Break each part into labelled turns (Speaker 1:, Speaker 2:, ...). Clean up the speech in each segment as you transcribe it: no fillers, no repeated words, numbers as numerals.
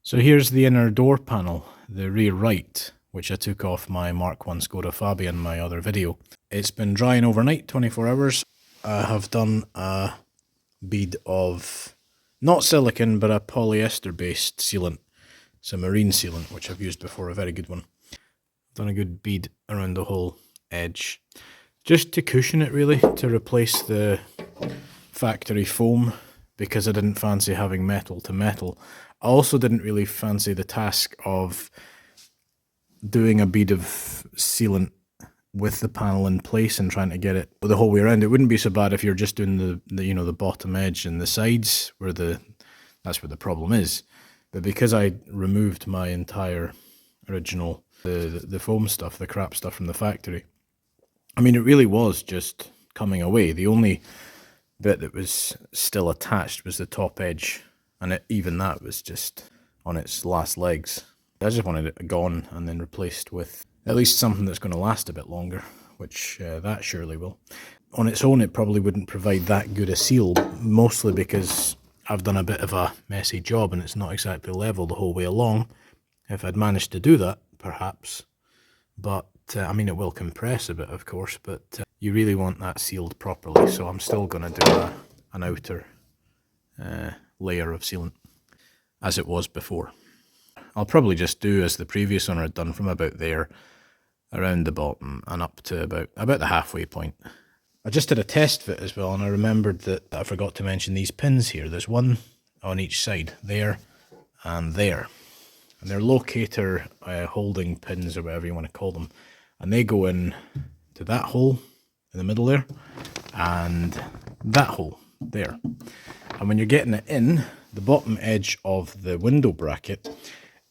Speaker 1: So here's the inner door panel, the rear right, which I took off my Mark 1 Skoda Fabia in my other video. It's been drying overnight, 24 hours. I have done a bead of, not silicone, but a polyester based sealant. It's a marine sealant, which I've used before, a very good one. I've done a good bead around the whole edge, just to cushion it really, to replace the factory foam, because I didn't fancy having metal to metal. I also didn't really fancy the task of doing a bead of sealant with the panel in place and trying to get it the whole way around. It wouldn't be so bad if you're just doing the bottom edge and the sides where that's where the problem is. But because I removed my entire original the foam stuff, the crap stuff from the factory, I mean, it really was just coming away. The only bit that was still attached was the top edge, and even that was just on its last legs. I just wanted it gone and then replaced with at least something that's going to last a bit longer, which that surely will. On its own, it probably wouldn't provide that good a seal, mostly because I've done a bit of a messy job and it's not exactly level the whole way along. If I'd managed to do that, perhaps. But, I mean, it will compress a bit, of course, but you really want that sealed properly, so I'm still going to do an outer layer of sealant, as it was before. I'll probably just do as the previous owner had done, from about there, around the bottom, and up to about the halfway point. I just did a test fit as well, and I remembered that I forgot to mention these pins here. There's one on each side, there and there. And they're locator holding pins, or whatever you want to call them. And they go in to that hole in the middle there, and that hole there. And when you're getting it in, the bottom edge of the window bracket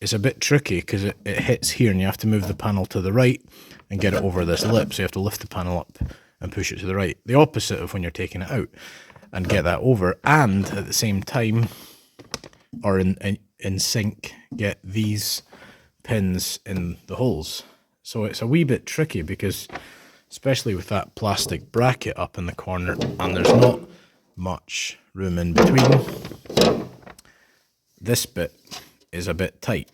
Speaker 1: is a bit tricky because it hits here and you have to move the panel to the right and get it over this lip. So you have to lift the panel up and push it to the right. The opposite of when you're taking it out, and get that over, and at the same time, or in sync, get these pins in the holes. So it's a wee bit tricky because, especially with that plastic bracket up in the corner, and there's not much room in between, this bit is a bit tight.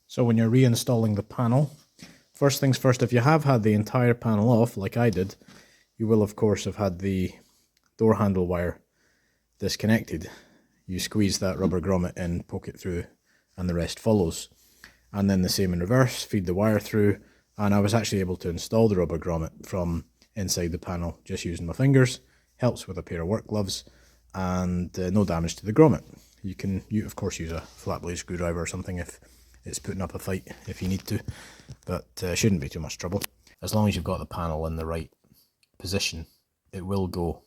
Speaker 1: So when you're reinstalling the panel, first things first, if you have had the entire panel off, like I did, you will of course have had the door handle wire disconnected. You squeeze that rubber grommet in, poke it through, and the rest follows. And then the same in reverse, feed the wire through, and I was actually able to install the rubber grommet from inside the panel just using my fingers. Helps with a pair of work gloves, and no damage to the grommet. You can, of course, use a flat blade screwdriver or something if it's putting up a fight, if you need to, but shouldn't be too much trouble. As long as you've got the panel in the right position, it will go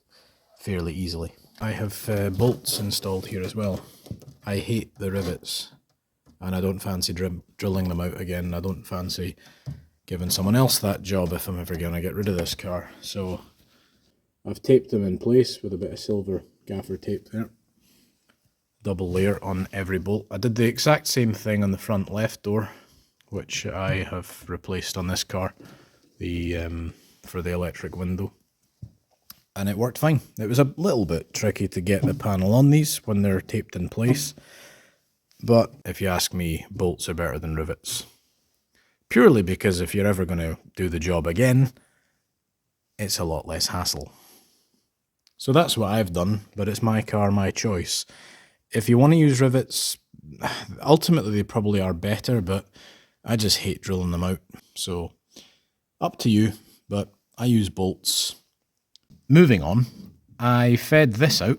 Speaker 1: fairly easily. I have bolts installed here as well. I hate the rivets, and I don't fancy drilling them out again. I don't fancy giving someone else that job if I'm ever going to get rid of this car. So I've taped them in place with a bit of silver gaffer tape there. Double layer on every bolt. I did the exact same thing on the front left door, which I have replaced on this car, for the electric window. And it worked fine. It was a little bit tricky to get the panel on these when they're taped in place. But if you ask me, bolts are better than rivets. Purely because if you're ever going to do the job again, it's a lot less hassle. So that's what I've done, but it's my car, my choice. If you want to use rivets, ultimately they probably are better, but I just hate drilling them out. So up to you, but I use bolts. Moving on, I fed this out,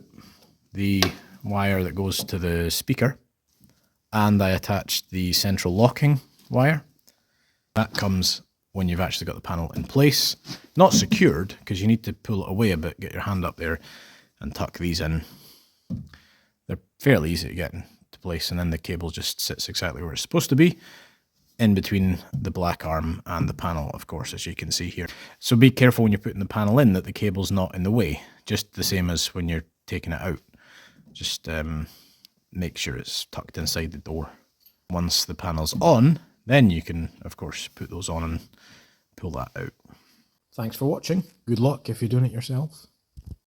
Speaker 1: the wire that goes to the speaker, and I attached the central locking wire. That comes when you've actually got the panel in place. Not secured, because you need to pull it away a bit, get your hand up there and tuck these in. They're fairly easy to get into place, and then the cable just sits exactly where it's supposed to be, in between the black arm and the panel, of course, as you can see here. So be careful when you're putting the panel in that the cable's not in the way, just the same as when you're taking it out. Just make sure it's tucked inside the door. Once the panel's on, then you can, of course, put those on and pull that out. Thanks for watching. Good luck if you're doing it yourself.